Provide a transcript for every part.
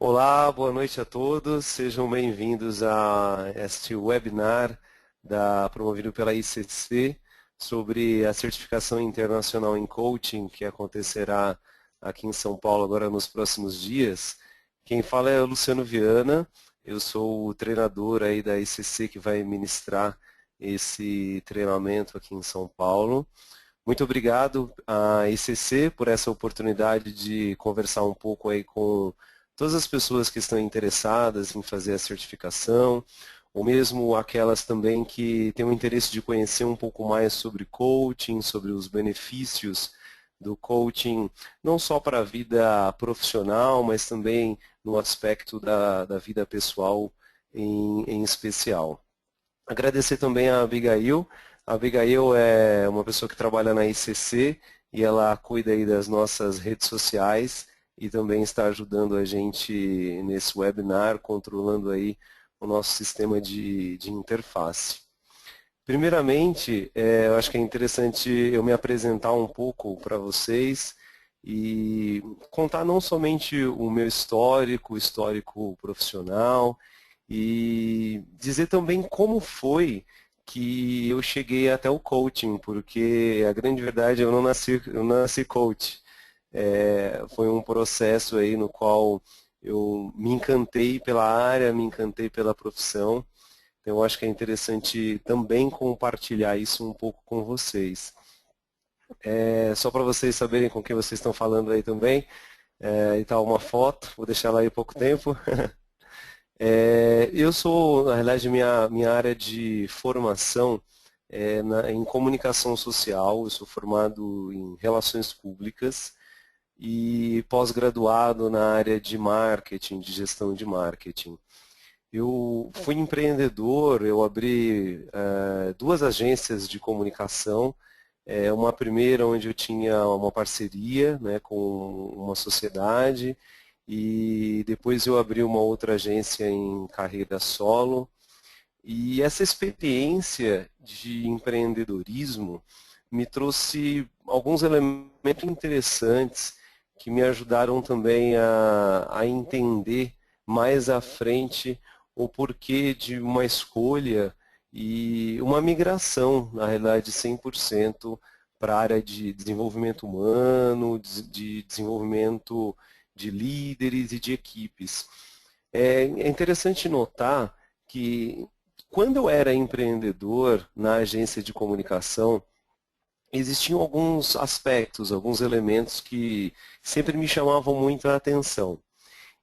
Olá, boa noite a todos. Sejam bem-vindos a este webinar promovido pela ICC sobre a certificação internacional em coaching que acontecerá aqui em São Paulo agora nos próximos dias. Quem fala é o Luciano Viana. Eu sou o treinador aí da ICC que vai ministrar esse treinamento aqui em São Paulo. Muito obrigado à ICC por essa oportunidade de conversar um pouco aí com todas as pessoas que estão interessadas em fazer a certificação, ou mesmo aquelas também que têm o interesse de conhecer um pouco mais sobre coaching, sobre os benefícios do coaching, não só para a vida profissional, mas também no aspecto da vida pessoal em especial. Agradecer também a Abigail. A Abigail é uma pessoa que trabalha na ICC e ela cuida aí das nossas redes sociais e também está ajudando a gente nesse webinar, controlando aí o nosso sistema de interface. Primeiramente, eu acho que é interessante eu me apresentar um pouco para vocês e contar não somente o meu histórico, histórico profissional, e dizer também como foi que eu cheguei até o coaching, porque a grande verdade eu não nasci coach. Foi um processo aí no qual eu me encantei pela área, me encantei pela profissão. Então, eu acho que é interessante também compartilhar isso um pouco com vocês. Só para vocês saberem com quem vocês estão falando aí também, e tá uma foto, vou deixar lá aí pouco tempo. Eu sou, na realidade, minha área de formação em comunicação social, eu sou formado em relações públicas e pós-graduado na área de marketing, de gestão de marketing. Eu fui empreendedor, eu abri duas agências de comunicação, uma primeira onde eu tinha uma parceria, né, com uma sociedade, e depois eu abri uma outra agência em carreira solo. E essa experiência de empreendedorismo me trouxe alguns elementos interessantes que me ajudaram também a entender mais à frente o porquê de uma escolha e uma migração, na realidade, 100% para a área de desenvolvimento humano, de desenvolvimento de líderes e de equipes. É interessante notar que quando eu era empreendedor na agência de comunicação, existiam alguns aspectos, alguns elementos que sempre me chamavam muito a atenção.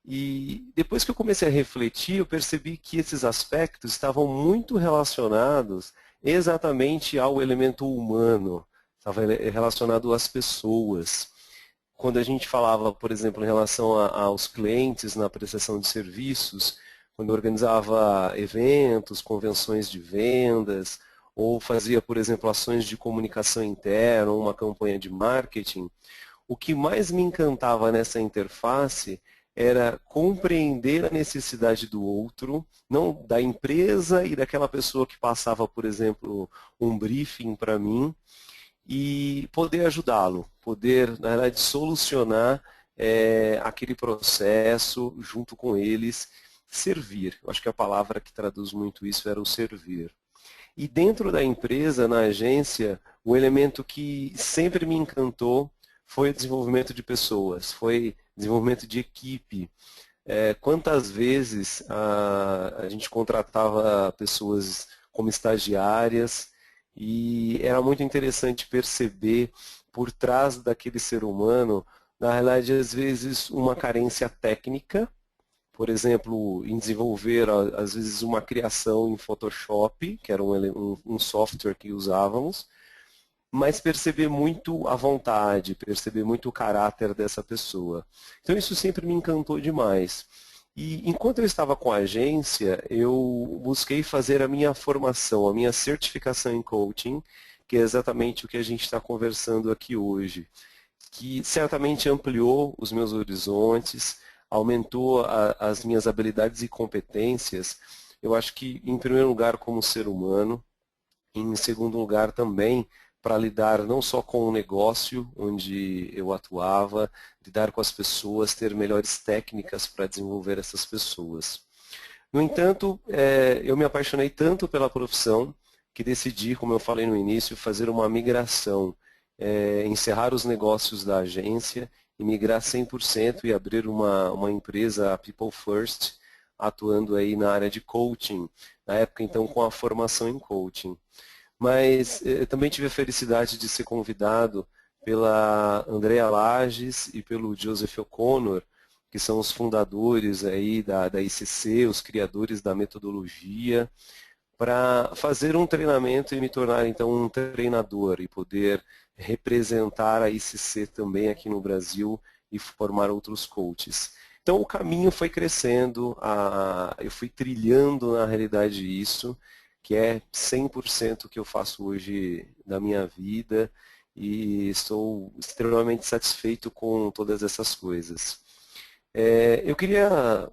E depois que eu comecei a refletir, eu percebi que esses aspectos estavam muito relacionados exatamente ao elemento humano, estava relacionado às pessoas. Quando a gente falava, por exemplo, em relação aos clientes na prestação de serviços, quando eu organizava eventos, convenções de vendas, ou fazia, por exemplo, ações de comunicação interna, uma campanha de marketing, o que mais me encantava nessa interface era compreender a necessidade do outro, não da empresa e daquela pessoa que passava, por exemplo, um briefing para mim, e poder ajudá-lo, poder, na verdade, solucionar aquele processo junto com eles, servir. Eu acho que a palavra que traduz muito isso era o servir. E dentro da empresa, na agência, o elemento que sempre me encantou foi o desenvolvimento de pessoas, foi desenvolvimento de equipe. Quantas vezes a gente contratava pessoas como estagiárias e era muito interessante perceber por trás daquele ser humano, na realidade, às vezes, uma carência técnica, por exemplo, em desenvolver, às vezes, uma criação em Photoshop, que era um software que usávamos, mas perceber muito a vontade, perceber muito o caráter dessa pessoa. Então isso sempre me encantou demais. E enquanto eu estava com a agência, eu busquei fazer a minha formação, a minha certificação em coaching, que é exatamente o que a gente está conversando aqui hoje, que certamente ampliou os meus horizontes, aumentou as minhas habilidades e competências. Eu acho que, em primeiro lugar, como ser humano, em segundo lugar, também para lidar não só com o negócio onde eu atuava, lidar com as pessoas, ter melhores técnicas para desenvolver essas pessoas. No entanto, eu me apaixonei tanto pela profissão que decidi, como eu falei no início, fazer uma migração, encerrar os negócios da agência e migrar 100% e abrir uma empresa, a People First, atuando aí na área de coaching, na época então com a formação em coaching. Mas eu também tive a felicidade de ser convidado pela Andrea Lages e pelo Joseph O'Connor, que são os fundadores aí da ICC, os criadores da metodologia, para fazer um treinamento e me tornar então um treinador e poder representar a ICC também aqui no Brasil e formar outros coaches. Então o caminho foi crescendo, eu fui trilhando na realidade isso, que é 100% o que eu faço hoje da minha vida e estou extremamente satisfeito com todas essas coisas. Eu queria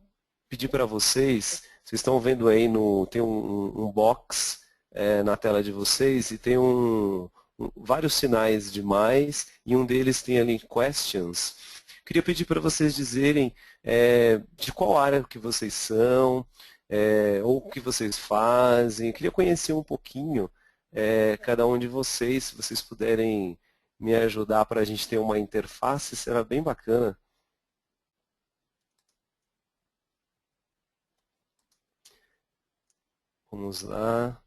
pedir para vocês estão vendo aí, tem um box na tela de vocês e tem vários sinais de mais e um deles tem ali questions. Queria pedir para vocês dizerem de qual área que vocês são, ou o que vocês fazem. Queria conhecer um pouquinho cada um de vocês, se vocês puderem me ajudar para a gente ter uma interface, será bem bacana. Vamos lá.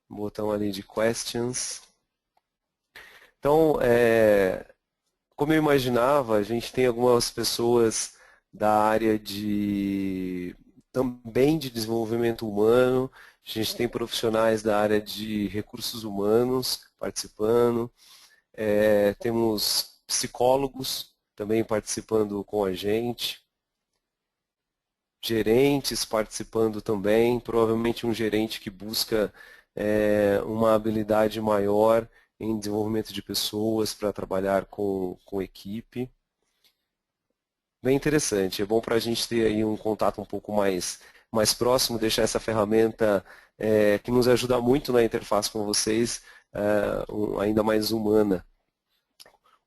Botão ali de questions. Então, como eu imaginava, a gente tem algumas pessoas da área também de desenvolvimento humano, a gente tem profissionais da área de recursos humanos participando, temos psicólogos também participando com a gente, gerentes participando também, provavelmente um gerente que busca uma habilidade maior em desenvolvimento de pessoas para trabalhar com equipe. Bem interessante, é bom para a gente ter aí um contato um pouco mais próximo, deixar essa ferramenta que nos ajuda muito na interface com vocês, ainda mais humana.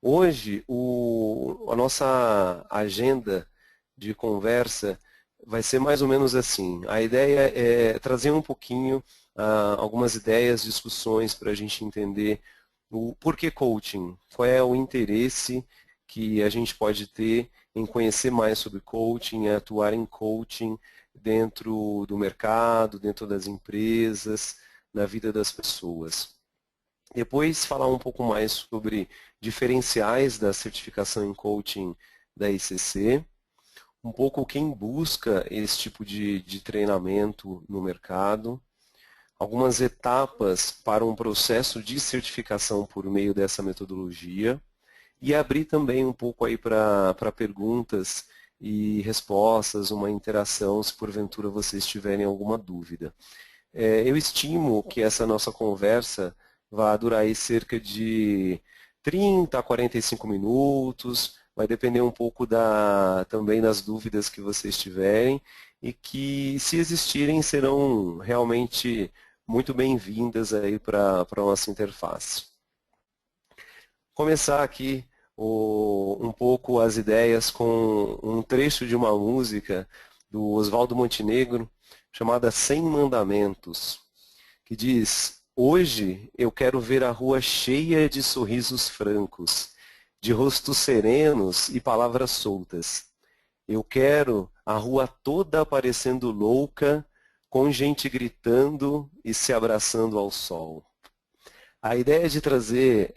Hoje, a nossa agenda de conversa vai ser mais ou menos assim. A ideia é trazer um pouquinho, algumas ideias, discussões para a gente entender o porquê coaching, qual é o interesse que a gente pode ter em conhecer mais sobre coaching, em atuar em coaching dentro do mercado, dentro das empresas, na vida das pessoas. Depois falar um pouco mais sobre diferenciais da certificação em coaching da ICC, um pouco quem busca esse tipo de treinamento no mercado, algumas etapas para um processo de certificação por meio dessa metodologia e abrir também um pouco aí para perguntas e respostas, uma interação, se porventura vocês tiverem alguma dúvida. Eu estimo que essa nossa conversa vai durar aí cerca de 30 a 45 minutos, vai depender um pouco também das dúvidas que vocês tiverem e que, se existirem, serão realmente muito bem-vindas aí para a nossa interface. Começar aqui um pouco as ideias com um trecho de uma música do Oswaldo Montenegro, chamada 100 Mandamentos, que diz: hoje eu quero ver a rua cheia de sorrisos francos, de rostos serenos e palavras soltas. Eu quero a rua toda parecendo louca, com gente gritando e se abraçando ao sol. A ideia de trazer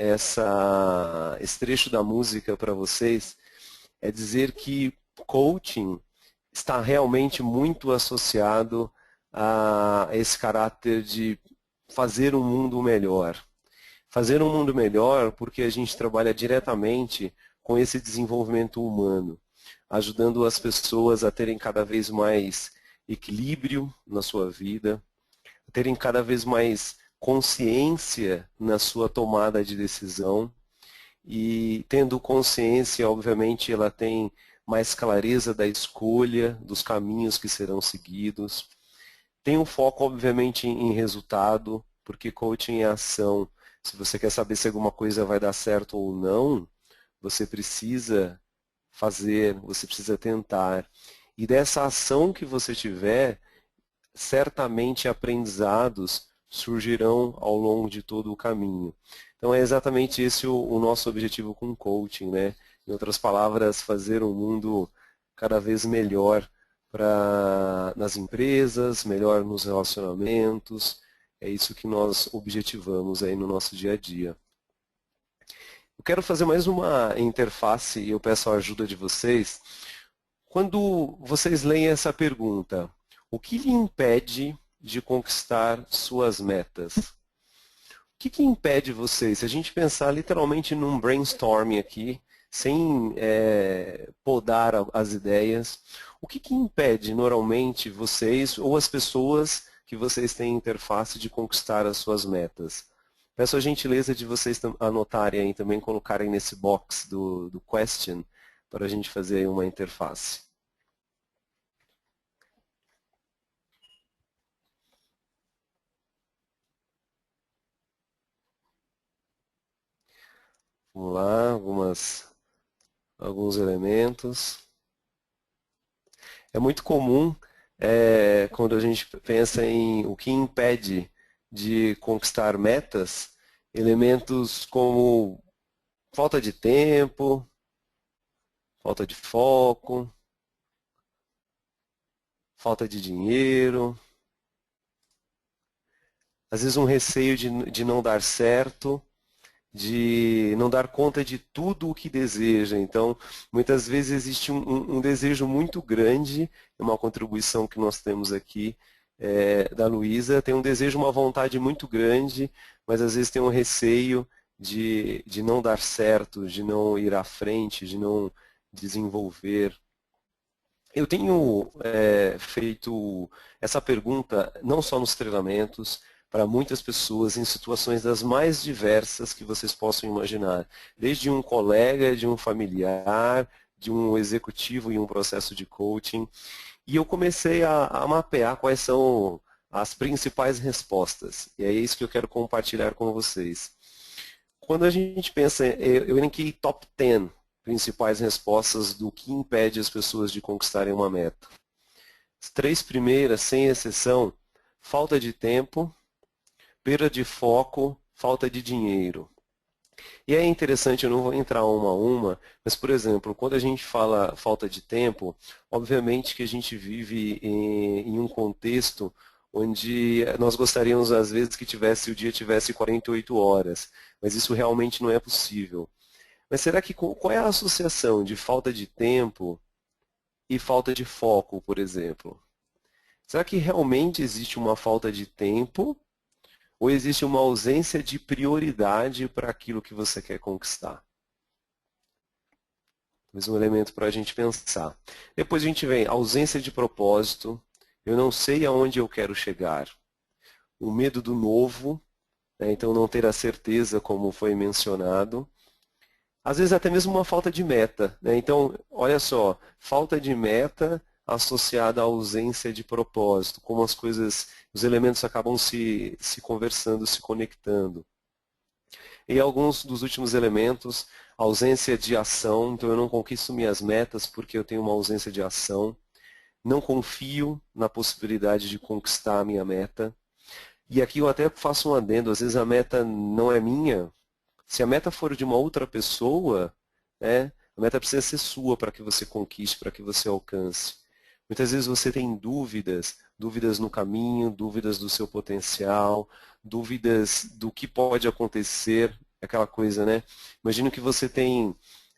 esse trecho da música para vocês é dizer que coaching está realmente muito associado a esse caráter de fazer um mundo melhor. Fazer um mundo melhor porque a gente trabalha diretamente com esse desenvolvimento humano, ajudando as pessoas a terem cada vez mais equilíbrio na sua vida, a terem cada vez mais consciência na sua tomada de decisão e, tendo consciência, obviamente, ela tem mais clareza da escolha, dos caminhos que serão seguidos. Tem um foco, obviamente, em resultado, porque coaching é ação. Se você quer saber se alguma coisa vai dar certo ou não, você precisa fazer, você precisa tentar. E dessa ação que você tiver, certamente aprendizados surgirão ao longo de todo o caminho. Então é exatamente esse o nosso objetivo com o coaching, né? Em outras palavras, fazer um mundo cada vez melhor nas empresas, melhor nos relacionamentos. É isso que nós objetivamos aí no nosso dia a dia. Eu quero fazer mais uma interface e eu peço a ajuda de vocês. Quando vocês leem essa pergunta, o que lhe impede de conquistar suas metas? O que impede vocês? Se a gente pensar literalmente num brainstorming aqui, sem podar as ideias, o que impede normalmente vocês ou as pessoas que vocês têm interface de conquistar as suas metas? Peço a gentileza de vocês anotarem aí também, colocarem nesse box do question, para a gente fazer uma interface. Vamos lá, alguns elementos. É muito comum, quando a gente pensa em o que impede de conquistar metas, elementos como falta de tempo, falta de foco, falta de dinheiro, às vezes um receio de não dar certo, de não dar conta de tudo o que deseja. Então, muitas vezes existe um desejo muito grande, uma contribuição que nós temos aqui da Luísa, tem um desejo, uma vontade muito grande, mas às vezes tem um receio de não dar certo, de não ir à frente, de não desenvolver. Eu tenho feito essa pergunta não só nos treinamentos, para muitas pessoas em situações das mais diversas que vocês possam imaginar. Desde um colega, de um familiar, de um executivo em um processo de coaching. E eu comecei a mapear quais são as principais respostas. E é isso que eu quero compartilhar com vocês. Quando a gente pensa, eu elenquei top 10 principais respostas do que impede as pessoas de conquistarem uma meta. As 3 primeiras, sem exceção, falta de tempo, perda de foco, falta de dinheiro. E é interessante, eu não vou entrar uma a uma, mas, por exemplo, quando a gente fala falta de tempo, obviamente que a gente vive em um contexto onde nós gostaríamos, às vezes, que o dia tivesse 48 horas, mas isso realmente não é possível. Mas será que qual é a associação de falta de tempo e falta de foco, por exemplo? Será que realmente existe uma falta de tempo ou existe uma ausência de prioridade para aquilo que você quer conquistar? Mais um elemento para a gente pensar. Depois a gente vem ausência de propósito, eu não sei aonde eu quero chegar. O medo do novo, né, então não ter a certeza, como foi mencionado. Às vezes até mesmo uma falta de meta, né? Então, olha só, falta de meta associada à ausência de propósito, como as coisas, os elementos acabam se conversando, se conectando. E alguns dos últimos elementos, ausência de ação, então eu não conquisto minhas metas porque eu tenho uma ausência de ação, não confio na possibilidade de conquistar a minha meta. E aqui eu até faço um adendo, às vezes a meta não é minha. Se a meta for de uma outra pessoa, né, a meta precisa ser sua para que você conquiste, para que você alcance. Muitas vezes você tem dúvidas, dúvidas no caminho, dúvidas do seu potencial, dúvidas do que pode acontecer, aquela coisa, né? Imagina que você tem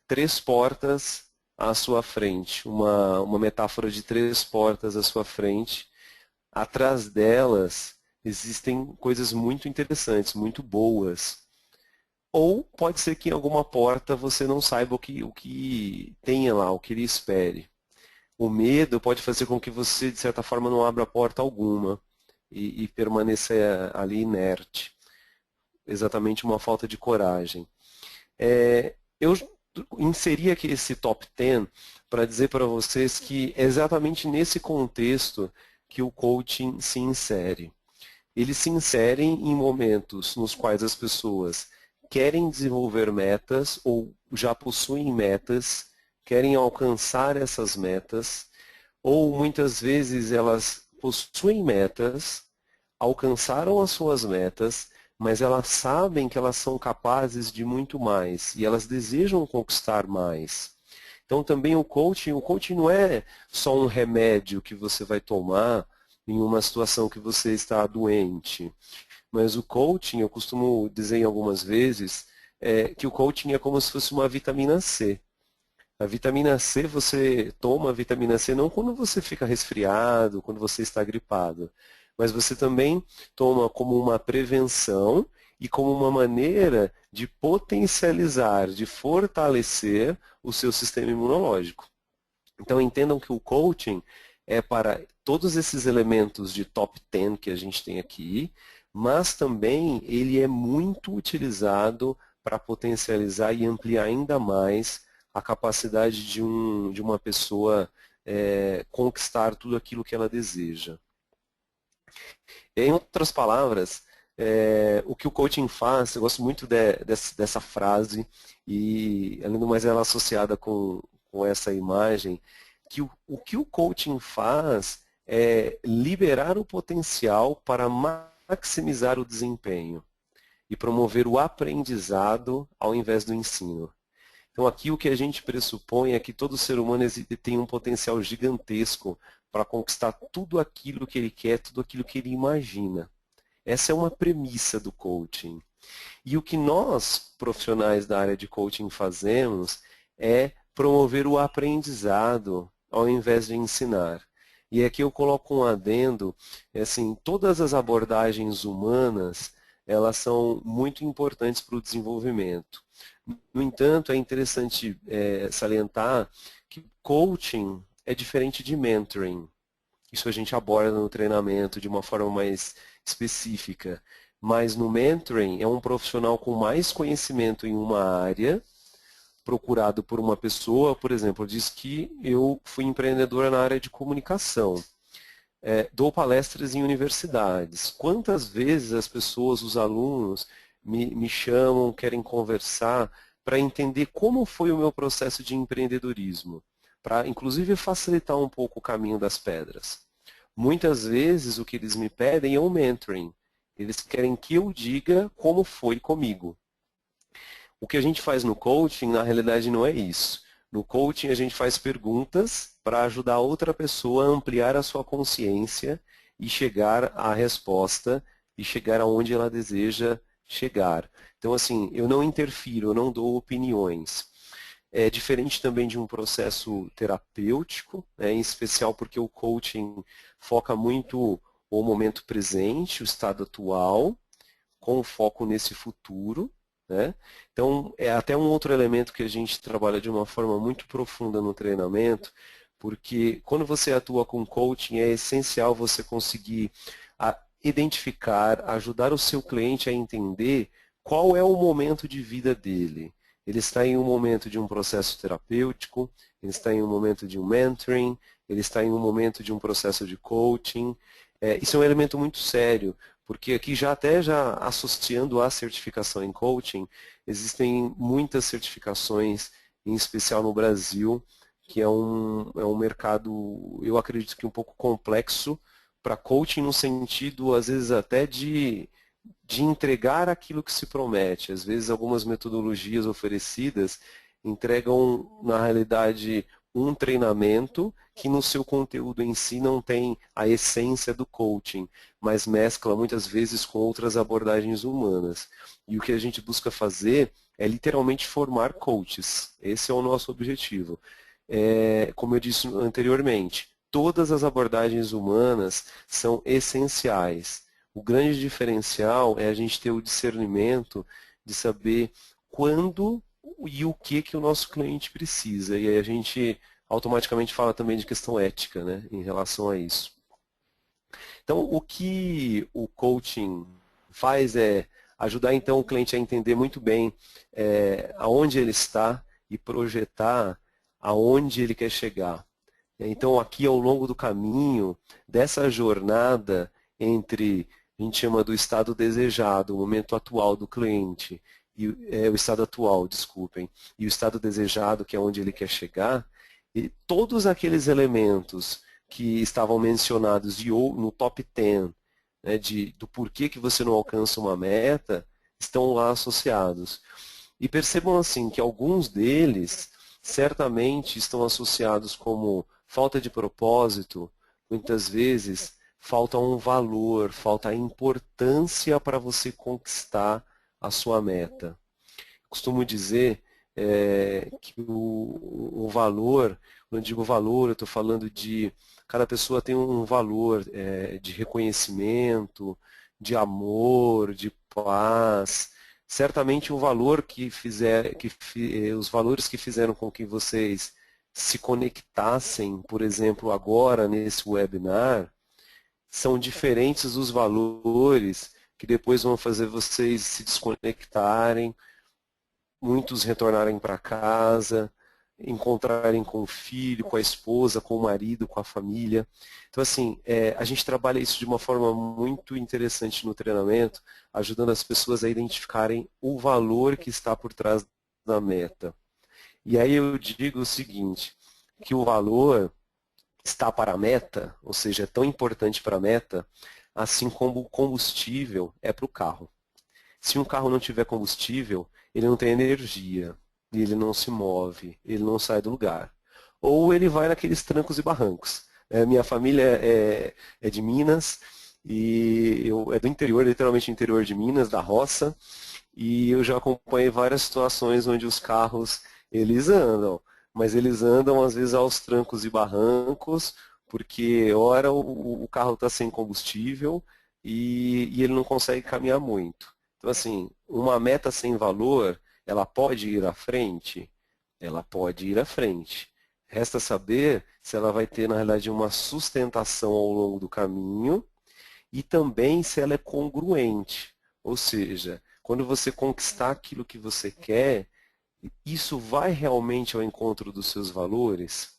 3 portas à sua frente, uma metáfora de 3 portas à sua frente. Atrás delas existem coisas muito interessantes, muito boas. Ou pode ser que em alguma porta você não saiba o que tenha lá, o que lhe espere. O medo pode fazer com que você, de certa forma, não abra porta alguma e permaneça ali inerte. Exatamente uma falta de coragem. Eu inserir aqui esse top 10 para dizer para vocês que é exatamente nesse contexto que o coaching se insere. Eles se inserem em momentos nos quais as pessoas querem desenvolver metas ou já possuem metas, querem alcançar essas metas, ou muitas vezes elas possuem metas, alcançaram as suas metas, mas elas sabem que elas são capazes de muito mais e elas desejam conquistar mais. Então também o coaching não é só um remédio que você vai tomar em uma situação que você está doente, mas o coaching, eu costumo dizer algumas vezes, que o coaching é como se fosse uma vitamina C. A vitamina C, você toma a vitamina C não quando você fica resfriado, quando você está gripado, mas você também toma como uma prevenção e como uma maneira de potencializar, de fortalecer o seu sistema imunológico. Então entendam que o coaching é para todos esses elementos de top 10 que a gente tem aqui, mas também ele é muito utilizado para potencializar e ampliar ainda mais a capacidade de uma pessoa conquistar tudo aquilo que ela deseja. Em outras palavras, o que o coaching faz, eu gosto muito dessa frase, e além do mais ela é associada com essa imagem, que o que o coaching faz é liberar o potencial para maximizar o desempenho e promover o aprendizado ao invés do ensino. Então aqui o que a gente pressupõe é que todo ser humano tem um potencial gigantesco para conquistar tudo aquilo que ele quer, tudo aquilo que ele imagina. Essa é uma premissa do coaching. E o que nós, profissionais da área de coaching, fazemos é promover o aprendizado ao invés de ensinar. E aqui eu coloco um adendo, assim, todas as abordagens humanas, elas são muito importantes para o desenvolvimento. No entanto, é interessante salientar que coaching é diferente de mentoring. Isso a gente aborda no treinamento de uma forma mais específica. Mas no mentoring é um profissional com mais conhecimento em uma área, procurado por uma pessoa, por exemplo, diz que eu fui empreendedora na área de comunicação. Dou palestras em universidades. Quantas vezes as pessoas, os alunos, me chamam, querem conversar para entender como foi o meu processo de empreendedorismo, para inclusive facilitar um pouco o caminho das pedras. Muitas vezes o que eles me pedem é um mentoring. Eles querem que eu diga como foi comigo. O que a gente faz no coaching, na realidade, não é isso. No coaching, a gente faz perguntas para ajudar outra pessoa a ampliar a sua consciência e chegar à resposta e chegar aonde ela deseja chegar. Então, assim, eu não interfiro, eu não dou opiniões. É diferente também de um processo terapêutico, né, em especial porque o coaching foca muito o momento presente, o estado atual, com foco nesse futuro. Né? Então, é até um outro elemento que a gente trabalha de uma forma muito profunda no treinamento, porque quando você atua com coaching, é essencial você conseguir identificar, ajudar o seu cliente a entender qual é o momento de vida dele. Ele está em um momento de um processo terapêutico, ele está em um momento de um mentoring, ele está em um momento de um processo de coaching. Isso é um elemento muito sério, porque aqui já associando a certificação em coaching, existem muitas certificações, em especial no Brasil, que é um mercado, eu acredito que um pouco complexo, para coaching no sentido, às vezes, até de entregar aquilo que se promete. Às vezes, algumas metodologias oferecidas entregam, na realidade, um treinamento que no seu conteúdo em si não tem a essência do coaching, mas mescla muitas vezes com outras abordagens humanas. E o que a gente busca fazer é literalmente formar coaches. Esse é o nosso objetivo. Como eu disse anteriormente, todas as abordagens humanas são essenciais. O grande diferencial é a gente ter o discernimento de saber quando e o que o nosso cliente precisa. E aí a gente automaticamente fala também de questão ética, né, em relação a isso. Então, o que o coaching faz é ajudar então o cliente a entender muito bem aonde ele está e projetar aonde ele quer chegar. Então, aqui ao longo do caminho, dessa jornada entre, a gente chama do estado desejado, o momento atual do cliente, o estado atual, desculpem, e o estado desejado, que é onde ele quer chegar, e todos aqueles elementos que estavam mencionados no top 10, né, do porquê que você não alcança uma meta, estão lá associados. E percebam assim que alguns deles certamente estão associados como falta de propósito, muitas vezes falta um valor, falta a importância para você conquistar a sua meta. Costumo dizer que o valor, quando eu digo valor, eu estou falando de cada pessoa tem um valor de reconhecimento, de amor, de paz. Certamente o valor os valores que fizeram com que vocês se conectassem, por exemplo, agora nesse webinar, são diferentes dos valores que depois vão fazer vocês se desconectarem, muitos retornarem para casa, encontrarem com o filho, com a esposa, com o marido, com a família. Então, assim, a gente trabalha isso de uma forma muito interessante no treinamento, ajudando as pessoas a identificarem o valor que está por trás da meta. E aí eu digo o seguinte, que o valor está para a meta, ou seja, é tão importante para a meta, assim como o combustível é para o carro. Se um carro não tiver combustível, ele não tem energia, ele não se move, ele não sai do lugar. Ou ele vai naqueles trancos e barrancos. Minha família é de Minas, e é do interior, literalmente interior de Minas, da roça, e eu já acompanhei várias situações onde os carros, eles andam, mas eles andam às vezes aos trancos e barrancos, porque ora o carro está sem combustível e ele não consegue caminhar muito. Então, assim, uma meta sem valor, ela pode ir à frente? Ela pode ir à frente. Resta saber se ela vai ter, na realidade, uma sustentação ao longo do caminho e também se ela é congruente. Ou seja, quando você conquistar aquilo que você quer, isso vai realmente ao encontro dos seus valores?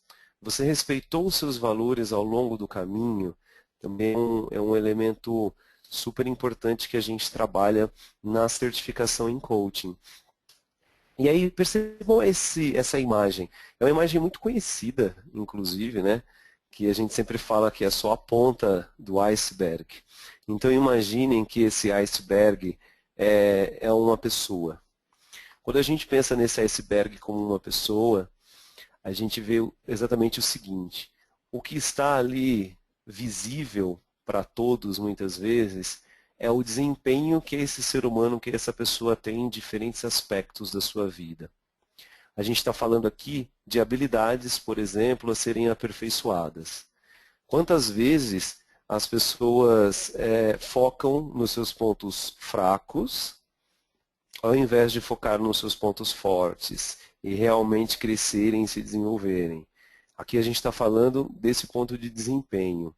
Você respeitou os seus valores ao longo do caminho? Também é um elemento super importante que a gente trabalha na certificação em coaching. E aí percebam essa imagem. É uma imagem muito conhecida, inclusive, né? Que a gente sempre fala que é só a ponta do iceberg. Então imaginem que esse iceberg é uma pessoa. Quando a gente pensa nesse iceberg como uma pessoa, a gente vê exatamente o seguinte: o que está ali visível para todos, muitas vezes, é o desempenho que esse ser humano, que essa pessoa tem em diferentes aspectos da sua vida. A gente está falando aqui de habilidades, por exemplo, a serem aperfeiçoadas. Quantas vezes as pessoas focam nos seus pontos fracos, ao invés de focar nos seus pontos fortes e realmente crescerem e se desenvolverem? Aqui a gente está falando desse ponto de desempenho.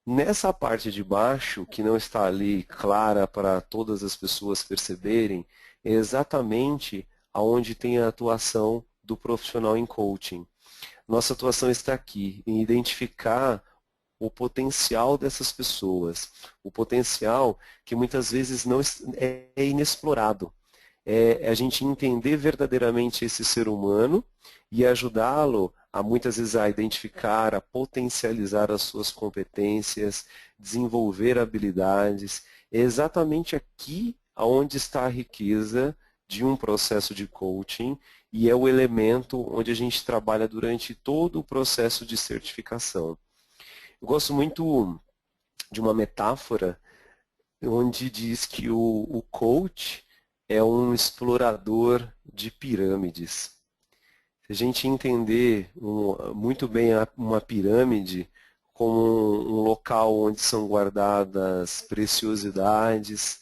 Nessa parte de baixo, que não está ali clara para todas as pessoas perceberem, é exatamente aonde tem a atuação do profissional em coaching. Nossa atuação está aqui, em identificar o potencial dessas pessoas, o potencial que muitas vezes não é inexplorado. É a gente entender verdadeiramente esse ser humano e ajudá-lo a muitas vezes a identificar, a potencializar as suas competências, desenvolver habilidades. É exatamente aqui onde está a riqueza de um processo de coaching e é o elemento onde a gente trabalha durante todo o processo de certificação. Eu gosto muito de uma metáfora onde diz que o coach é um explorador de pirâmides. Se a gente entender muito bem uma pirâmide como um local onde são guardadas preciosidades,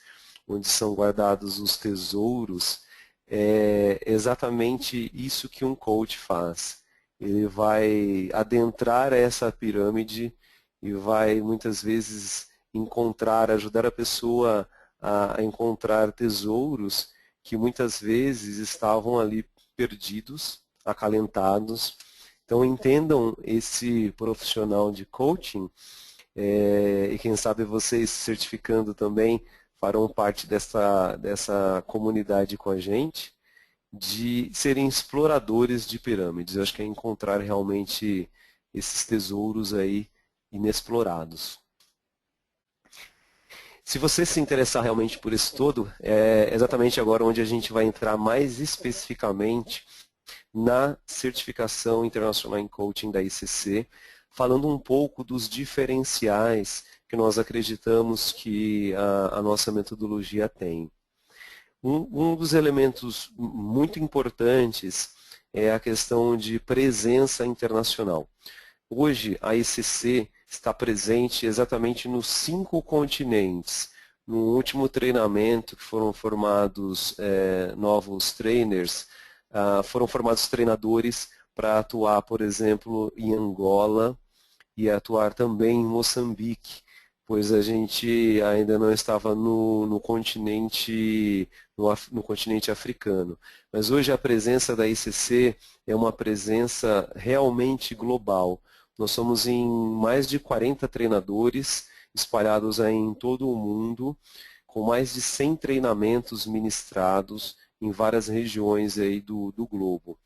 onde são guardados os tesouros, é exatamente isso que um coach faz. Ele vai adentrar essa pirâmide e vai muitas vezes ajudar a pessoa a encontrar tesouros que muitas vezes estavam ali perdidos, acalentados. Então, entendam esse profissional de coaching e quem sabe vocês certificando também farão parte dessa comunidade com a gente, de serem exploradores de pirâmides. Eu acho que é encontrar realmente esses tesouros aí inexplorados. Se você se interessar realmente por isso todo, é exatamente agora onde a gente vai entrar mais especificamente na certificação internacional em coaching da ICC, falando um pouco dos diferenciais que nós acreditamos que a nossa metodologia tem. Um dos elementos muito importantes é a questão de presença internacional. Hoje, a ICC está presente exatamente nos 5 continentes. No último treinamento, que foram formados novos trainers, foram formados treinadores para atuar, por exemplo, em Angola e atuar também em Moçambique, pois a gente ainda não estava no continente africano. Mas hoje a presença da ICC é uma presença realmente global. Nós somos em mais de 40 treinadores espalhados aí em todo o mundo, com mais de 100 treinamentos ministrados em várias regiões aí do globo.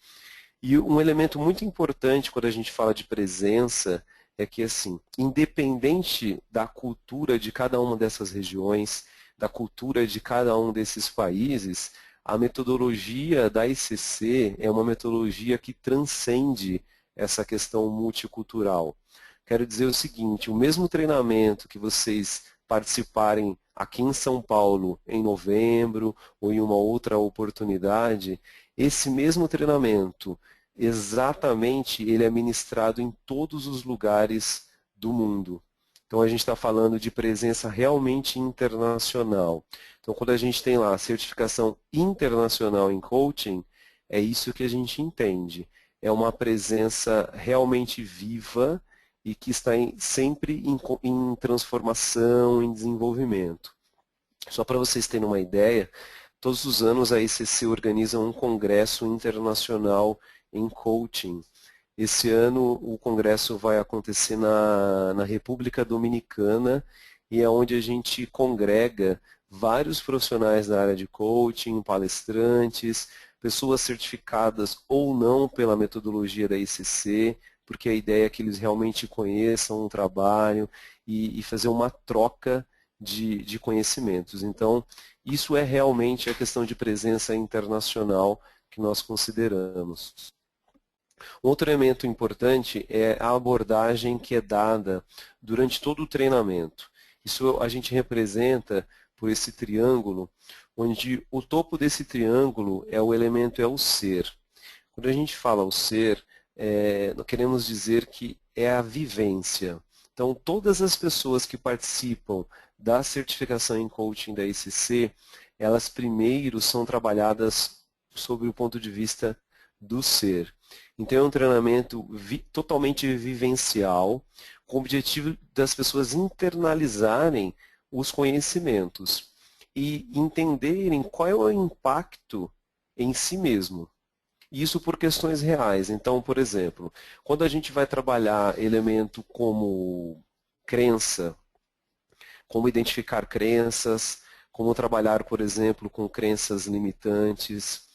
E um elemento muito importante quando a gente fala de presença é que, assim, independente da cultura de cada uma dessas regiões, da cultura de cada um desses países, a metodologia da ICC é uma metodologia que transcende essa questão multicultural. Quero dizer o seguinte, o mesmo treinamento que vocês participarem aqui em São Paulo em novembro ou em uma outra oportunidade, esse mesmo treinamento, exatamente, ele é ministrado em todos os lugares do mundo. Então, a gente está falando de presença realmente internacional. Então, quando a gente tem lá a certificação internacional em coaching, é isso que a gente entende. É uma presença realmente viva e que está sempre em transformação, em desenvolvimento. Só para vocês terem uma ideia, todos os anos a ICC organiza um congresso internacional em coaching. Esse ano o congresso vai acontecer na República Dominicana e é onde a gente congrega vários profissionais da área de coaching, palestrantes, pessoas certificadas ou não pela metodologia da ICC, porque a ideia é que eles realmente conheçam o trabalho e fazer uma troca de conhecimentos. Então, isso é realmente a questão de presença internacional que nós consideramos. Outro elemento importante é a abordagem que é dada durante todo o treinamento. Isso a gente representa por esse triângulo, onde o topo desse triângulo é o ser. Quando a gente fala o ser, nós queremos dizer que é a vivência. Então, todas as pessoas que participam da certificação em coaching da ICC, elas primeiro são trabalhadas sobre o ponto de vista do ser. Então, é um treinamento totalmente vivencial, com o objetivo das pessoas internalizarem os conhecimentos e entenderem qual é o impacto em si mesmo. Isso por questões reais. Então, por exemplo, quando a gente vai trabalhar elemento como crença, como identificar crenças, como trabalhar, por exemplo, com crenças limitantes,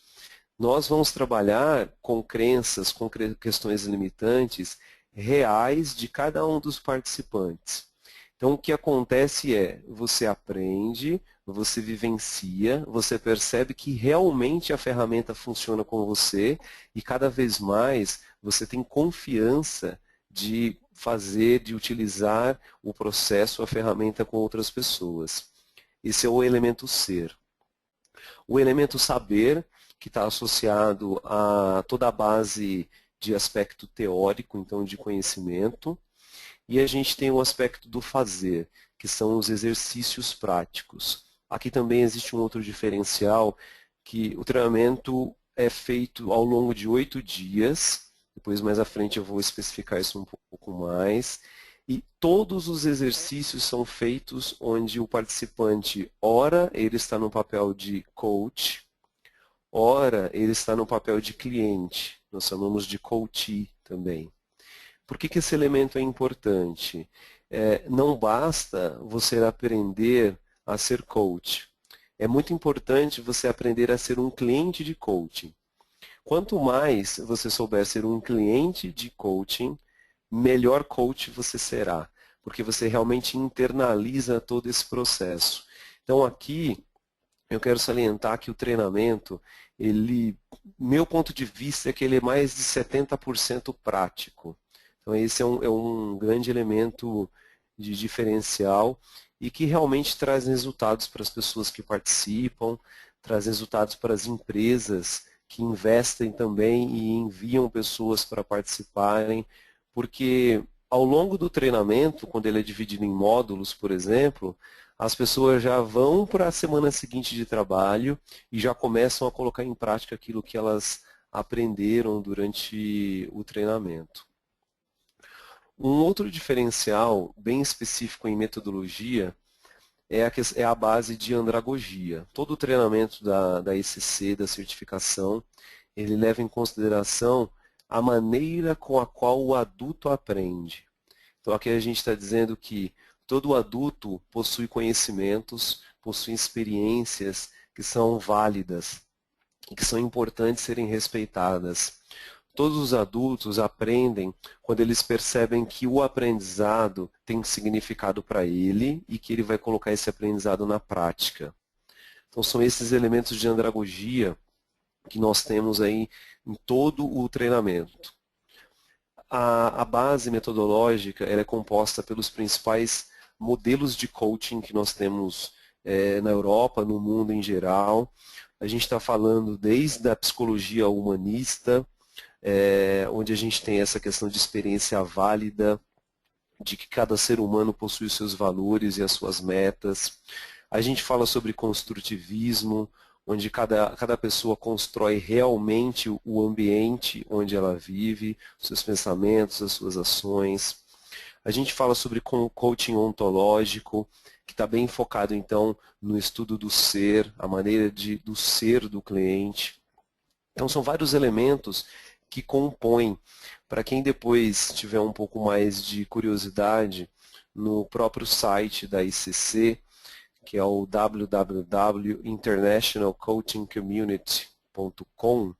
nós vamos trabalhar com crenças, com questões limitantes reais de cada um dos participantes. Então, o que acontece é, você aprende, você vivencia, você percebe que realmente a ferramenta funciona com você e cada vez mais você tem confiança de fazer, de utilizar o processo, a ferramenta com outras pessoas. Esse é o elemento ser. O elemento saber, que está associado a toda a base de aspecto teórico, então de conhecimento. E a gente tem o aspecto do fazer, que são os exercícios práticos. Aqui também existe um outro diferencial, que o treinamento é feito ao longo de 8 dias, depois mais à frente eu vou especificar isso um pouco mais, e todos os exercícios são feitos onde o participante, ora, ele está no papel de coach, ora ele está no papel de cliente, nós chamamos de coachee também. Por que esse elemento é importante? Não basta você aprender a ser coach, é muito importante você aprender a ser um cliente de coaching. Quanto mais você souber ser um cliente de coaching, melhor coach você será, porque você realmente internaliza todo esse processo. Então aqui eu quero salientar que o treinamento, meu ponto de vista é que ele é mais de 70% prático. Então esse é um grande elemento de diferencial e que realmente traz resultados para as pessoas que participam, traz resultados para as empresas que investem também e enviam pessoas para participarem, porque ao longo do treinamento, quando ele é dividido em módulos, por exemplo, as pessoas já vão para a semana seguinte de trabalho e já começam a colocar em prática aquilo que elas aprenderam durante o treinamento. Um outro diferencial bem específico em metodologia é a base de andragogia. Todo o treinamento da ECC, da certificação, ele leva em consideração a maneira com a qual o adulto aprende. Então aqui a gente está dizendo que todo adulto possui conhecimentos, possui experiências que são válidas e que são importantes serem respeitadas. Todos os adultos aprendem quando eles percebem que o aprendizado tem significado para ele e que ele vai colocar esse aprendizado na prática. Então são esses elementos de andragogia que nós temos aí em todo o treinamento. A base metodológica ela é composta pelos principais modelos de coaching que nós temos na Europa, no mundo em geral. A gente está falando desde a psicologia humanista, onde a gente tem essa questão de experiência válida, de que cada ser humano possui os seus valores e as suas metas. A gente fala sobre construtivismo, onde cada pessoa constrói realmente o ambiente onde ela vive, os seus pensamentos, as suas ações. A gente fala sobre coaching ontológico, que está bem focado então no estudo do ser, a maneira do ser do cliente. Então são vários elementos que compõem. Para quem depois tiver um pouco mais de curiosidade, no próprio site da ICC, que é o www.internationalcoachingcommunity.com,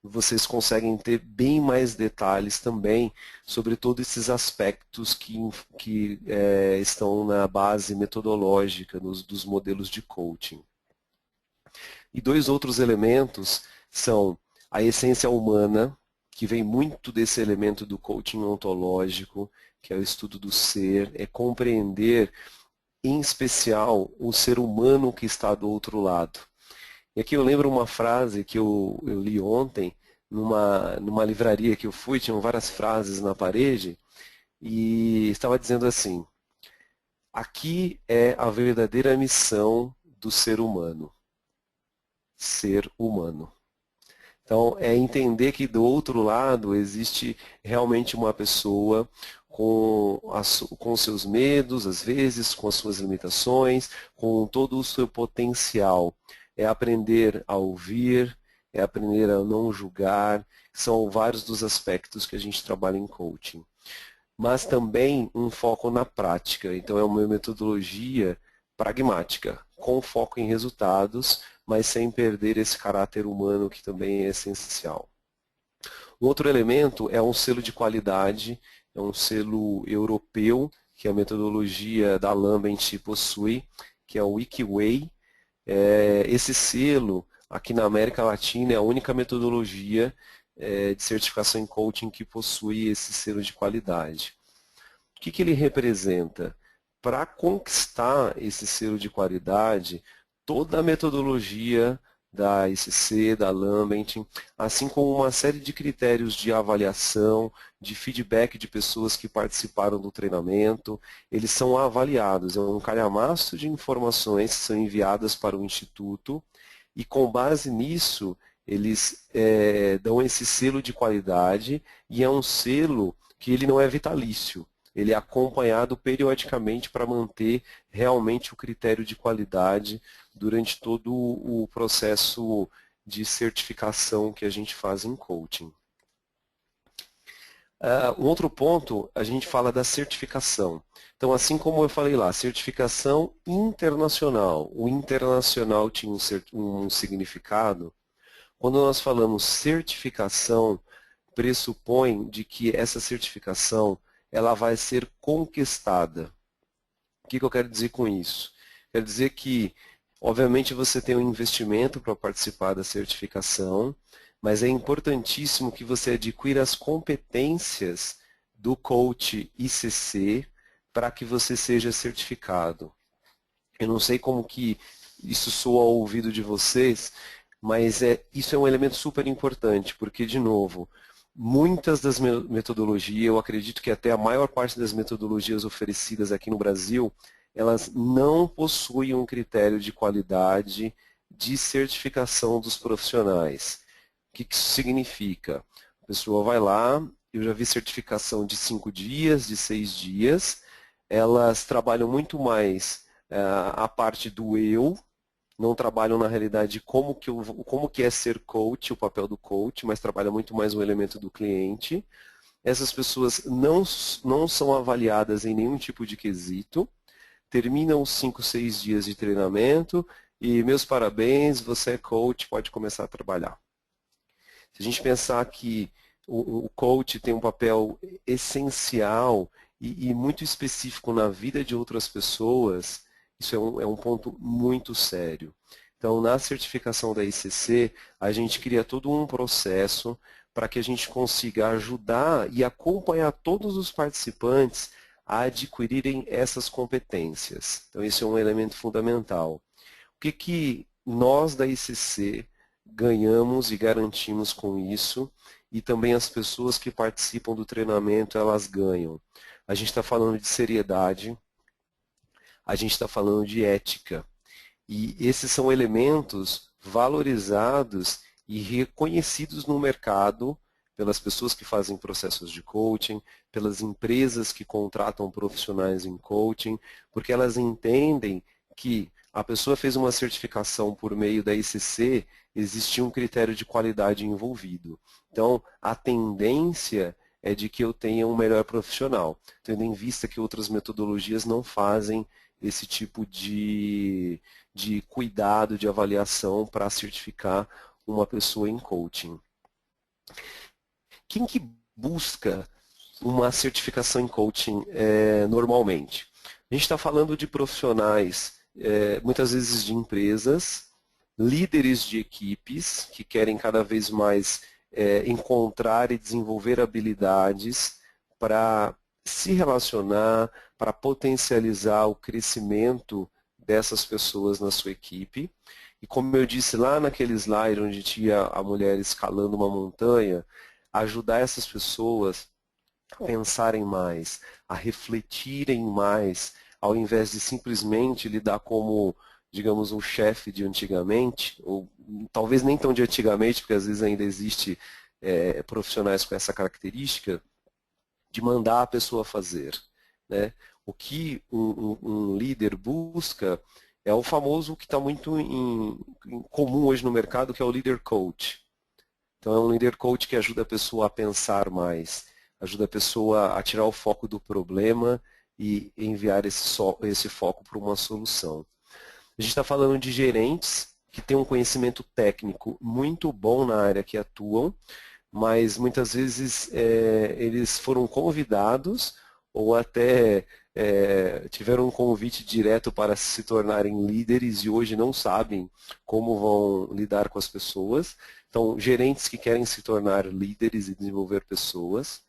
vocês conseguem ter bem mais detalhes também sobre todos esses aspectos que estão na base metodológica dos modelos de coaching. E dois outros elementos são a essência humana, que vem muito desse elemento do coaching ontológico, que é o estudo do ser, é compreender, em especial, o ser humano que está do outro lado. E aqui eu lembro uma frase que eu li ontem, numa livraria que eu fui, tinham várias frases na parede, e estava dizendo assim: aqui é a verdadeira missão do ser humano. Ser humano. Então, é entender que do outro lado existe realmente uma pessoa com seus medos, às vezes, com as suas limitações, com todo o seu potencial. É aprender a ouvir, é aprender a não julgar, são vários dos aspectos que a gente trabalha em coaching. Mas também um foco na prática, então é uma metodologia pragmática, com foco em resultados, mas sem perder esse caráter humano que também é essencial. Um outro elemento é um selo de qualidade, é um selo europeu, que a metodologia da Lambent possui, que é o Wikiway. Esse selo, aqui na América Latina, é a única metodologia de certificação em coaching que possui esse selo de qualidade. O que ele representa? Para conquistar esse selo de qualidade, toda a metodologia da ICC, da Lambent, assim como uma série de critérios de avaliação, de feedback de pessoas que participaram do treinamento, eles são avaliados. É um calhamaço de informações que são enviadas para o Instituto e, com base nisso, eles dão esse selo de qualidade e é um selo que ele não é vitalício. Ele é acompanhado periodicamente para manter realmente o critério de qualidade durante todo o processo de certificação que a gente faz em coaching. Um outro ponto, a gente fala da certificação. Então, assim como eu falei lá, certificação internacional. O internacional tinha um significado. Quando nós falamos certificação, pressupõe de que essa certificação ela vai ser conquistada. O que eu quero dizer com isso? Quero dizer que, obviamente, você tem um investimento para participar da certificação, mas é importantíssimo que você adquira as competências do coach ICC para que você seja certificado. Eu não sei como que isso soa ao ouvido de vocês, mas isso é um elemento super importante, porque, de novo, muitas das metodologias, eu acredito que até a maior parte das metodologias oferecidas aqui no Brasil, elas não possuem um critério de qualidade de certificação dos profissionais. O que isso significa? A pessoa vai lá, eu já vi certificação de 5 dias, de 6 dias, elas trabalham muito mais a parte do eu, não trabalham na realidade como que é ser coach, o papel do coach, mas trabalham muito mais o elemento do cliente. Essas pessoas não são avaliadas em nenhum tipo de quesito, terminam os 5, 6 dias de treinamento e meus parabéns, você é coach, pode começar a trabalhar. Se a gente pensar que o coach tem um papel essencial e muito específico na vida de outras pessoas, isso é um ponto muito sério. Então, na certificação da ICC, a gente cria todo um processo para que a gente consiga ajudar e acompanhar todos os participantes a adquirirem essas competências. Então, esse é um elemento fundamental. O que nós da ICC ganhamos e garantimos com isso, e também as pessoas que participam do treinamento, elas ganham? A gente está falando de seriedade, a gente está falando de ética. E esses são elementos valorizados e reconhecidos no mercado pelas pessoas que fazem processos de coaching, pelas empresas que contratam profissionais em coaching, porque elas entendem que a pessoa fez uma certificação por meio da ICC, existia um critério de qualidade envolvido. Então, a tendência é de que eu tenha um melhor profissional, tendo em vista que outras metodologias não fazem esse tipo de cuidado, de avaliação para certificar uma pessoa em coaching. Quem que busca uma certificação em coaching normalmente? A gente está falando de profissionais, muitas vezes de empresas, líderes de equipes que querem cada vez mais encontrar e desenvolver habilidades para se relacionar, para potencializar o crescimento dessas pessoas na sua equipe. E como eu disse lá naquele slide onde tinha a mulher escalando uma montanha, ajudar essas pessoas a pensarem mais, a refletirem mais, ao invés de simplesmente lidar como, digamos, um chefe de antigamente, ou talvez nem tão de antigamente, porque às vezes ainda existe profissionais com essa característica, de mandar a pessoa fazer. Né? O que um líder busca é o famoso que está muito em comum hoje no mercado, que é o líder coach. Então é um líder coach que ajuda a pessoa a pensar mais, ajuda a pessoa a tirar o foco do problema e enviar esse foco para uma solução. A gente está falando de gerentes que têm um conhecimento técnico muito bom na área que atuam, mas muitas vezes eles foram convidados ou até tiveram um convite direto para se tornarem líderes e hoje não sabem como vão lidar com as pessoas. Então, gerentes que querem se tornar líderes e desenvolver pessoas,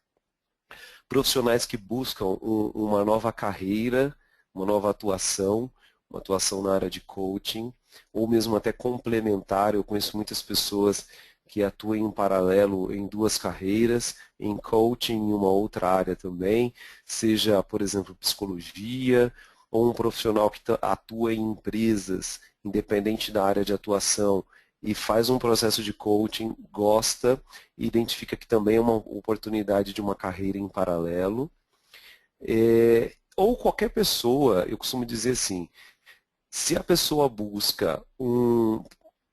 profissionais que buscam uma nova carreira, uma nova atuação, uma atuação na área de coaching, ou mesmo até complementar. Eu conheço muitas pessoas que atuam em paralelo em duas carreiras, em coaching em uma outra área também, seja, por exemplo, psicologia, ou um profissional que atua em empresas, independente da área de atuação, e faz um processo de coaching, gosta e identifica que também é uma oportunidade de uma carreira em paralelo. Ou qualquer pessoa, eu costumo dizer assim, se a pessoa busca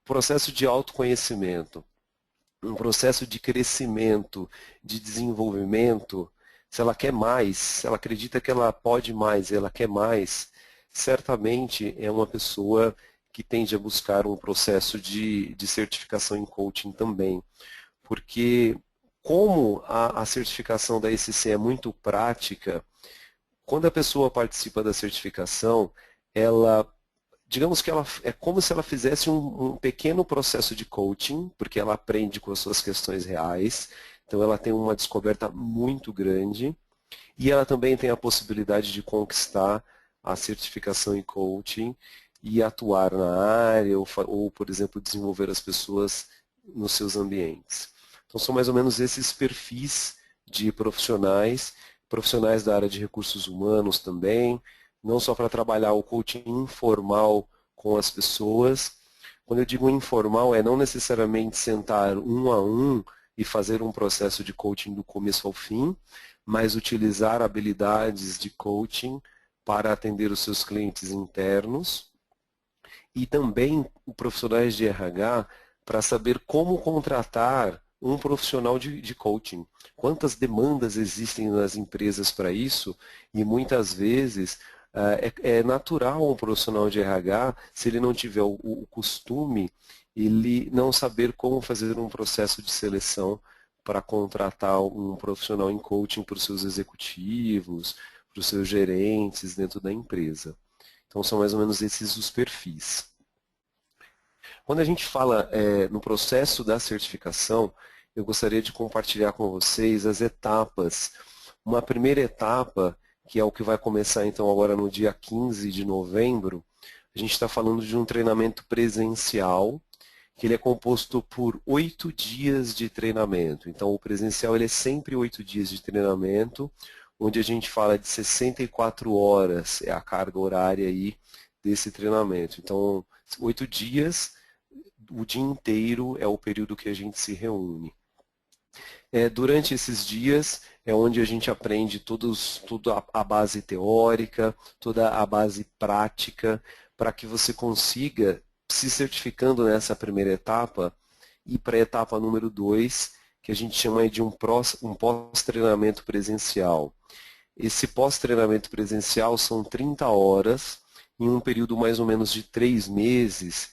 processo de autoconhecimento, um processo de crescimento, de desenvolvimento, se ela quer mais, se ela acredita que ela pode mais, ela quer mais, certamente é uma pessoa que tende a buscar um processo de certificação em coaching também. Porque como a certificação da ECC é muito prática, quando a pessoa participa da certificação, ela, digamos que ela é como se ela fizesse um pequeno processo de coaching, porque ela aprende com as suas questões reais, então ela tem uma descoberta muito grande, e ela também tem a possibilidade de conquistar a certificação em coaching e atuar na área, ou por exemplo, desenvolver as pessoas nos seus ambientes. Então são mais ou menos esses perfis de profissionais, profissionais da área de recursos humanos também, não só para trabalhar o coaching informal com as pessoas. Quando eu digo informal, é não necessariamente sentar um a um e fazer um processo de coaching do começo ao fim, mas utilizar habilidades de coaching para atender os seus clientes internos e também profissionais de RH para saber como contratar um profissional de coaching. Quantas demandas existem nas empresas para isso e muitas vezes é natural um profissional de RH, se ele não tiver o costume, ele não saber como fazer um processo de seleção para contratar um profissional em coaching para os seus executivos, para os seus gerentes dentro da empresa. Então são mais ou menos esses os perfis. Quando a gente fala no processo da certificação, eu gostaria de compartilhar com vocês as etapas. Uma primeira etapa, que é o que vai começar então agora no dia 15 de novembro, a gente está falando de um treinamento presencial, que ele é composto por 8 dias de treinamento. Então o presencial ele é sempre 8 dias de treinamento, onde a gente fala de 64 horas, é a carga horária aí desse treinamento. Então, 8 dias, o dia inteiro é o período que a gente se reúne. Durante esses dias é onde a gente aprende toda a base teórica, toda a base prática, para que você consiga, se certificando nessa primeira etapa, ir para a etapa número 2, que a gente chama de um pós-treinamento presencial. Esse pós-treinamento presencial são 30 horas, em um período mais ou menos de 3 meses,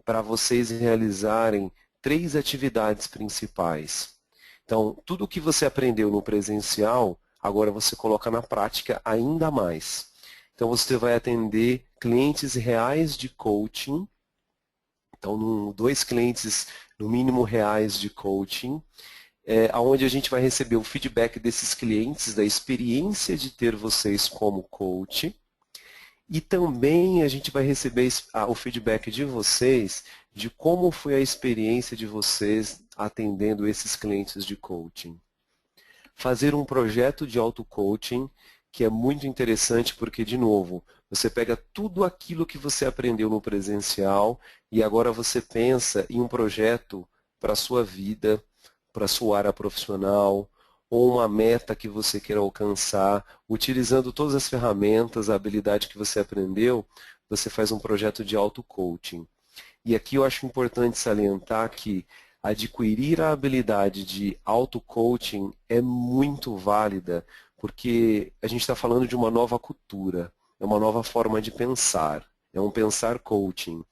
para vocês realizarem 3 atividades principais. Então, tudo o que você aprendeu no presencial, agora você coloca na prática ainda mais. Então, você vai atender clientes reais de coaching, então, 2 clientes, no mínimo, reais de coaching, onde a gente vai receber o feedback desses clientes, da experiência de ter vocês como coach, e também a gente vai receber o feedback de vocês de como foi a experiência de vocês atendendo esses clientes de coaching. Fazer um projeto de auto-coaching, que é muito interessante porque, de novo, você pega tudo aquilo que você aprendeu no presencial e agora você pensa em um projeto para a sua vida, para a sua área profissional, ou uma meta que você queira alcançar, utilizando todas as ferramentas, a habilidade que você aprendeu, você faz um projeto de auto-coaching. E aqui eu acho importante salientar que adquirir a habilidade de auto-coaching é muito válida, porque a gente está falando de uma nova cultura, é uma nova forma de pensar, é um pensar coaching.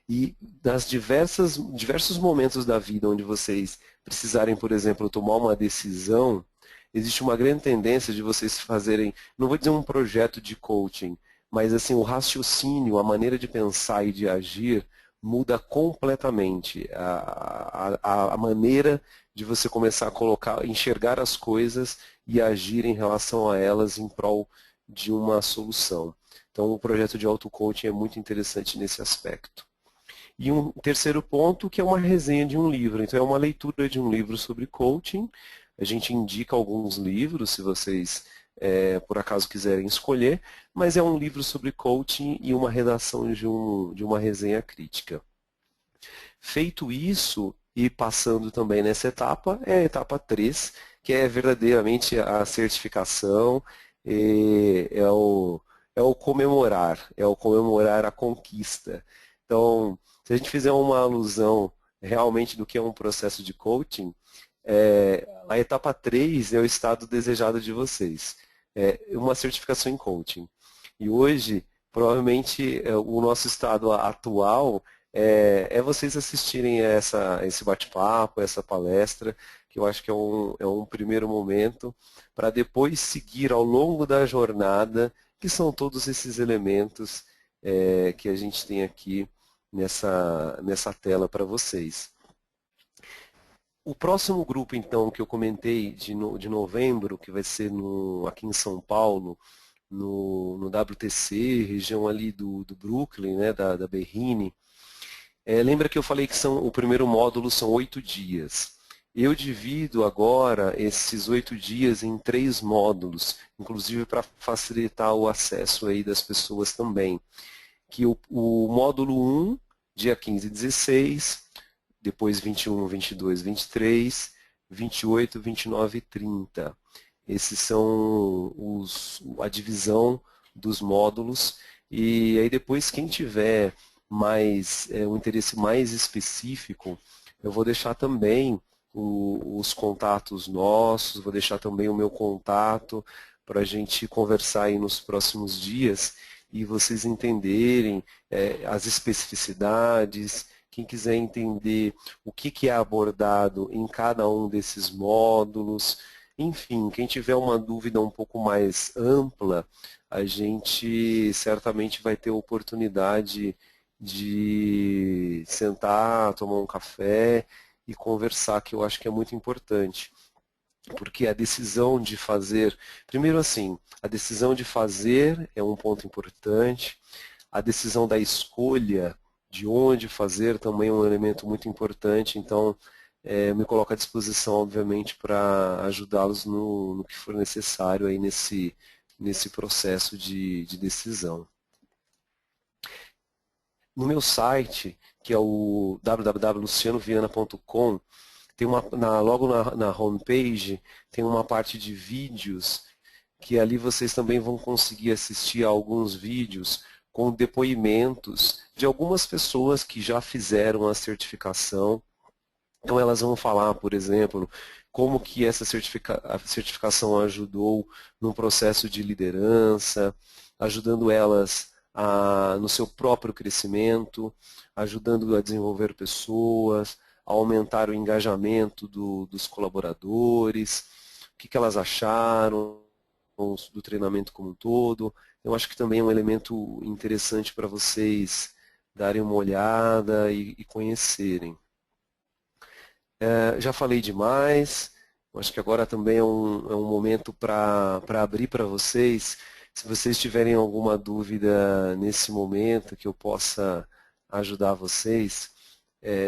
E das diversos momentos da vida onde vocês precisarem, por exemplo, tomar uma decisão, existe uma grande tendência de vocês fazerem, não vou dizer um projeto de coaching, mas assim, o raciocínio, a maneira de pensar e de agir muda completamente. A maneira de você começar a enxergar as coisas e agir em relação a elas em prol de uma solução. Então, o projeto de auto-coaching é muito interessante nesse aspecto. E um terceiro ponto, que é uma resenha de um livro. Então, é uma leitura de um livro sobre coaching. A gente indica alguns livros, se vocês, por acaso, quiserem escolher, mas é um livro sobre coaching e uma redação de uma resenha crítica. Feito isso, e passando também nessa etapa, é a etapa 3, que é verdadeiramente a certificação, é o comemorar a conquista. Então, Se a gente fizer uma alusão realmente do que é um processo de coaching, a etapa 3 é o estado desejado de vocês. É uma certificação em coaching. E hoje, provavelmente, o nosso estado atual é vocês assistirem esse bate-papo, essa palestra, que eu acho que é um primeiro momento, para depois seguir ao longo da jornada, que são todos esses elementos que a gente tem aqui nessa tela para vocês. O próximo grupo, então, que eu comentei de novembro, que vai ser aqui em São Paulo, no WTC, região ali do Brooklyn, né, da Berrine. Lembra que eu falei que o primeiro módulo são 8 dias. Eu divido agora esses 8 dias em 3 módulos, inclusive para facilitar o acesso aí das pessoas também. Que o módulo 1, dia 15 e 16, depois 21, 22, 23, 28, 29 e 30. Esses são a divisão dos módulos. E aí depois, quem tiver um interesse mais específico, eu vou deixar também os contatos nossos, vou deixar também o meu contato para a gente conversar aí nos próximos dias e vocês entenderem as especificidades. Quem quiser entender o que é abordado em cada um desses módulos, enfim, quem tiver uma dúvida um pouco mais ampla, a gente certamente vai ter oportunidade de sentar, tomar um café e conversar, que eu acho que é muito importante. Porque a decisão de fazer, primeiro assim, a decisão de fazer é um ponto importante, a decisão da escolha de onde fazer também é um elemento muito importante, então me coloco à disposição, obviamente, para ajudá-los no que for necessário aí nesse processo de decisão. No meu site, que é o www.lucianoviana.com, tem logo na homepage tem uma parte de vídeos, que ali vocês também vão conseguir assistir a alguns vídeos com depoimentos de algumas pessoas que já fizeram a certificação. Então elas vão falar, por exemplo, como que essa certificação ajudou no processo de liderança, ajudando elas no seu próprio crescimento, ajudando a desenvolver pessoas, a aumentar o engajamento dos colaboradores, o que elas acharam do treinamento como um todo. Eu acho que também é um elemento interessante para vocês darem uma olhada e conhecerem. Já falei demais, acho que agora também é um momento para abrir para vocês. Se vocês tiverem alguma dúvida nesse momento que eu possa ajudar vocês,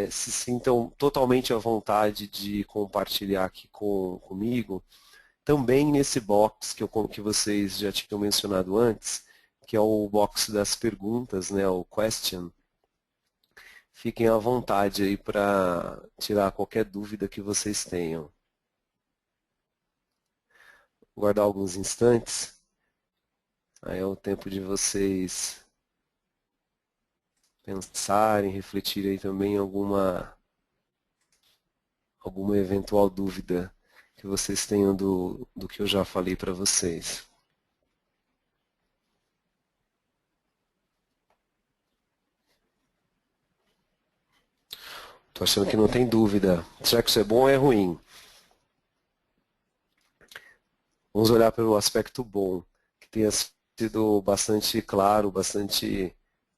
se sintam totalmente à vontade de compartilhar aqui comigo. Também nesse box que vocês já tinham mencionado antes, que é o box das perguntas, né, o question. Fiquem à vontade aí para tirar qualquer dúvida que vocês tenham. Vou guardar alguns instantes. Aí é o tempo de vocês pensarem, refletirem aí também em alguma eventual dúvida que vocês tenham do que eu já falei para vocês. Estou achando que não tem dúvida. Será que isso é bom ou é ruim? Vamos olhar pelo aspecto bom, que tenha sido bastante claro, bastante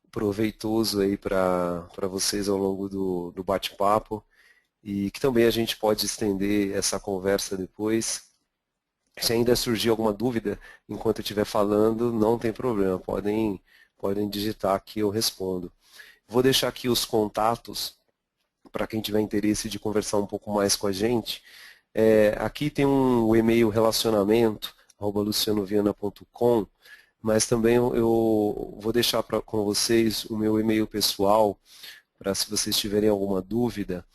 proveitoso aí para vocês ao longo do bate-papo e que também a gente pode estender essa conversa depois. Se ainda surgir alguma dúvida enquanto eu estiver falando, não tem problema, podem digitar que eu respondo. Vou deixar aqui os contatos para quem tiver interesse de conversar um pouco mais com a gente. Aqui tem o e-mail relacionamento@lucianoviana.com, mas também eu vou deixar com vocês o meu e-mail pessoal, para se vocês tiverem alguma dúvida,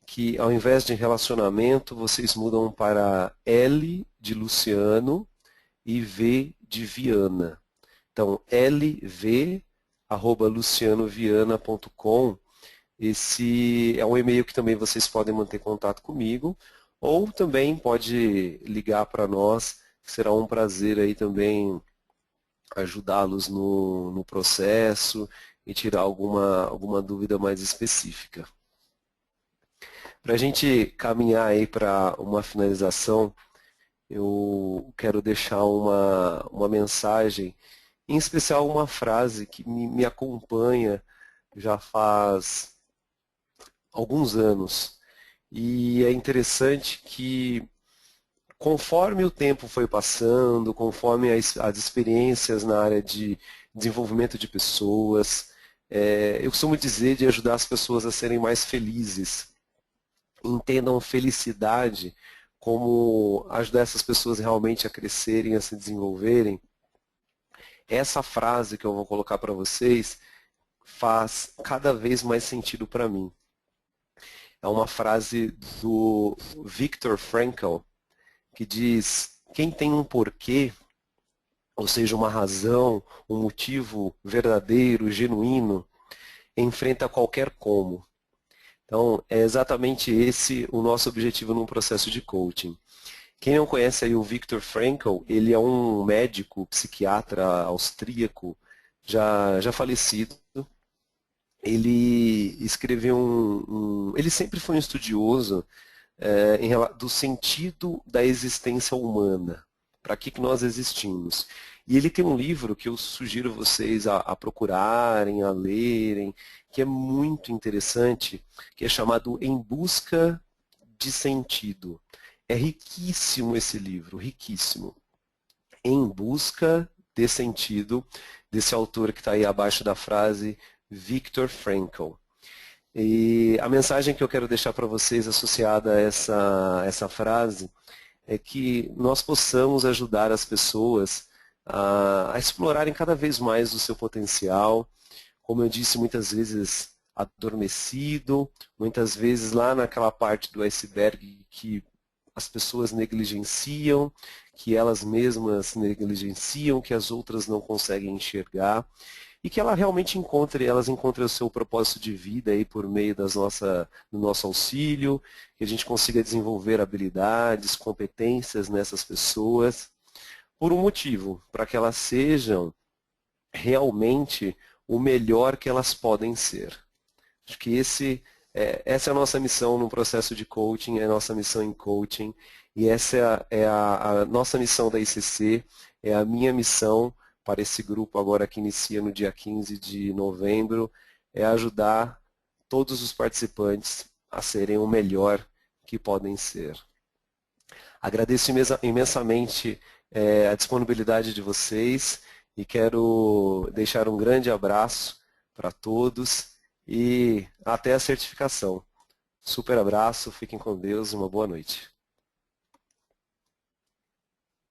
que ao invés de relacionamento, vocês mudam para L de Luciano e V de Viana. Então, lv@lucianoviana.com, Esse é um e-mail que também vocês podem manter contato comigo, ou também pode ligar para nós, que será um prazer aí também ajudá-los no processo e tirar alguma dúvida mais específica. Para a gente caminhar aí para uma finalização, eu quero deixar uma mensagem, em especial uma frase que me acompanha já faz alguns anos. E é interessante que, conforme o tempo foi passando, conforme as experiências na área de desenvolvimento de pessoas, eu costumo dizer de ajudar as pessoas a serem mais felizes. Entendam felicidade como ajudar essas pessoas realmente a crescerem, a se desenvolverem. Essa frase que eu vou colocar para vocês faz cada vez mais sentido para mim. É uma frase do Viktor Frankl, que diz: quem tem um porquê, ou seja, uma razão, um motivo verdadeiro, genuíno, enfrenta qualquer como. Então, é exatamente esse o nosso objetivo num processo de coaching. Quem não conhece aí o Viktor Frankl, ele é um médico, psiquiatra austríaco, já falecido. Ele escreveu ele sempre foi um estudioso do sentido da existência humana, para que nós existimos. E ele tem um livro que eu sugiro vocês a procurarem, a lerem, que é muito interessante, que é chamado Em Busca de Sentido. É riquíssimo esse livro, riquíssimo. Em Busca de Sentido, desse autor que está aí abaixo da frase, Viktor Frankl. E a mensagem que eu quero deixar para vocês associada a essa frase é que nós possamos ajudar as pessoas a explorarem cada vez mais o seu potencial, como eu disse, muitas vezes adormecido, muitas vezes lá naquela parte do iceberg que as pessoas negligenciam, que elas mesmas negligenciam, que as outras não conseguem enxergar, e que elas encontrem o seu propósito de vida aí por meio do nosso auxílio, que a gente consiga desenvolver habilidades, competências nessas pessoas, por um motivo, para que elas sejam realmente o melhor que elas podem ser. Acho que essa é a nossa missão no processo de coaching, é a nossa missão em coaching, e essa é a nossa missão da ICC, é a minha missão para esse grupo agora que inicia no dia 15 de novembro, é ajudar todos os participantes a serem o melhor que podem ser. Agradeço imensamente a disponibilidade de vocês e quero deixar um grande abraço para todos e até a certificação. Super abraço, fiquem com Deus e uma boa noite.